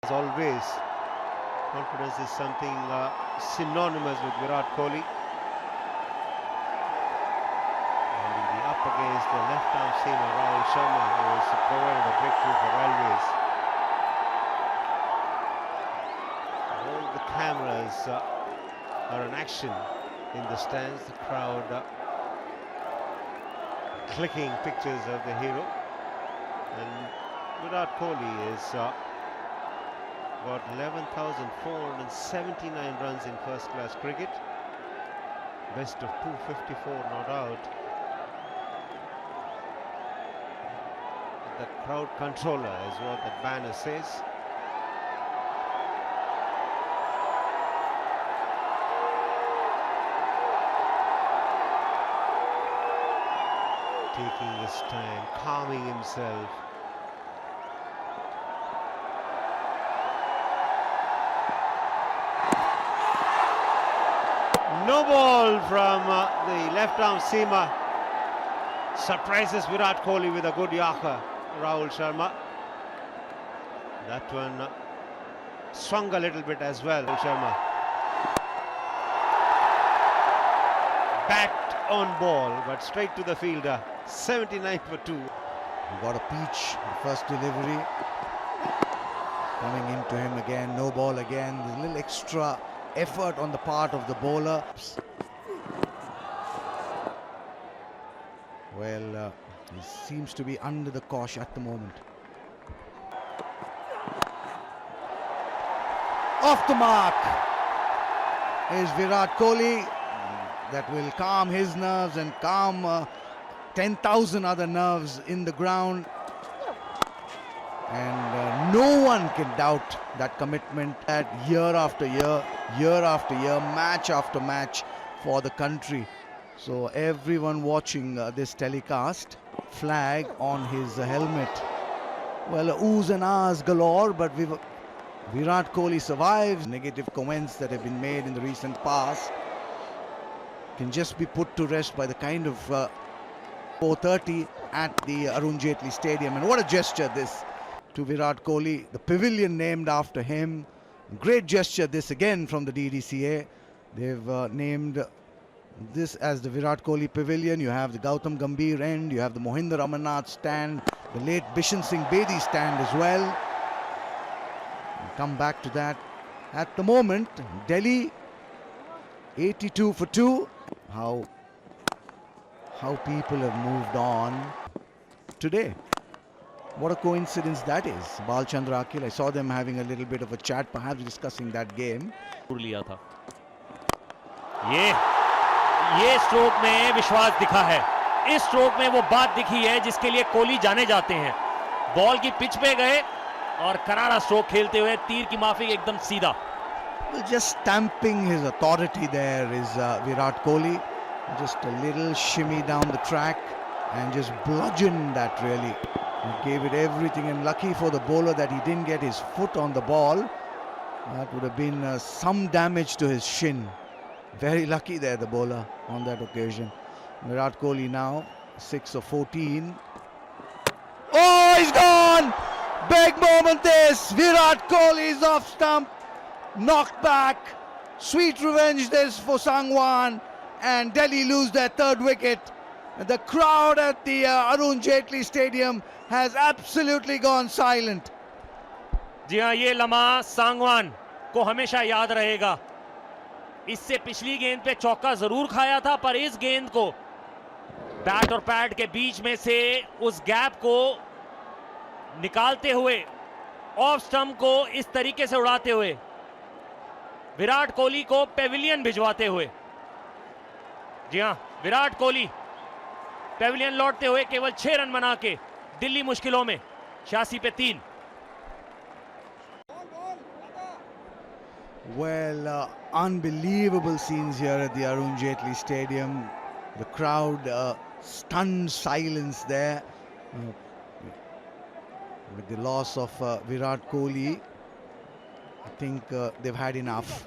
As always, confidence is something synonymous with Virat Kohli. And in the up against the left-arm seamer Rahul Sharma, who has provided a breakthrough for Railways. All the cameras are in action in the stands. The crowd clicking pictures of the hero. And Virat Kohli is got 11,479 runs in first-class cricket. Best of 254 not out. The crowd controller is what the banner says. Taking his time, calming himself. No ball from the left-arm seamer. Surprises Virat Kohli with a good Yorker, Rahul Sharma. That one swung a little bit as well, Rahul Sharma. Bat on ball, but straight to the fielder. 79 for 2. He got a peach, the first delivery. Coming into him again, no ball again. There's a little extra effort on the part of the bowler. Well, he seems to be under the cosh at the moment. Off the mark is Virat Kohli. That will calm his nerves and calm 10,000 other nerves in the ground. And no one can doubt that commitment at year after year, match after match for the country. So everyone watching this telecast, flag on his helmet. Well, oohs and ahs galore, but Virat Kohli survives. Negative comments that have been made in the recent past can just be put to rest by the kind of 4:30 at the Arun Jaitley Stadium. And what a gesture this to Virat Kohli, the pavilion named after him. Great gesture this again from the DDCA. They've named this as the Virat Kohli Pavilion. You have the Gautam Gambhir end, you have the Mohinder Amarnath stand, the late Bishan Singh Bedi stand as well. We'll come back to that. At the moment, Delhi 82 for 2. How people have moved on today. What a coincidence that is. Balchandra Akhil, I saw them having a little bit of a chat, perhaps discussing that game. लिया था। ये stroke में विश्वास दिखा है। इस stroke में वो बात दिखी है जिसके लिए कोहली जाने जाते हैं। बॉल की पिच पे गए और करारा स्ट्रोक खेलते हुए तीर की माफी एकदम सीधा। Well, just stamping his authority there is Virat Kohli. Just a little shimmy down the track and just bludgeoned that really. He gave it everything, and lucky for the bowler that he didn't get his foot on the ball. That would have been some damage to his shin. Very lucky there, the bowler, on that occasion. Virat Kohli now 6 of 14. Oh, he's gone! Big moment this. Virat Kohli is off stump, knocked back. Sweet revenge this for Sangwan, and Delhi lose their third wicket. The crowd at the Arun Jaitley Stadium has absolutely gone silent. जी हाँ, ये लम्हा सांगवान को हमेशा याद रहेगा। इससे पिछली गेंद पे चौका जरूर खाया था, पर इस गेंद को बैट और पैड के बीच में से उस गैप को निकालते हुए ऑफ स्टंप को इस तरीके से उड़ाते हुए विराट कोहली को पेविलियन भिजवाते हुए। जी हाँ, विराट कोहली पेविलियन लौटते हुए केवल 6 रन बना के दिल्ली मुश्किलों में 86 पे 3। Well, unbelievable scenes here at the Arun Jaitley Stadium. The crowd, stunned silence there. With the loss of Virat Kohli, I think they've had enough.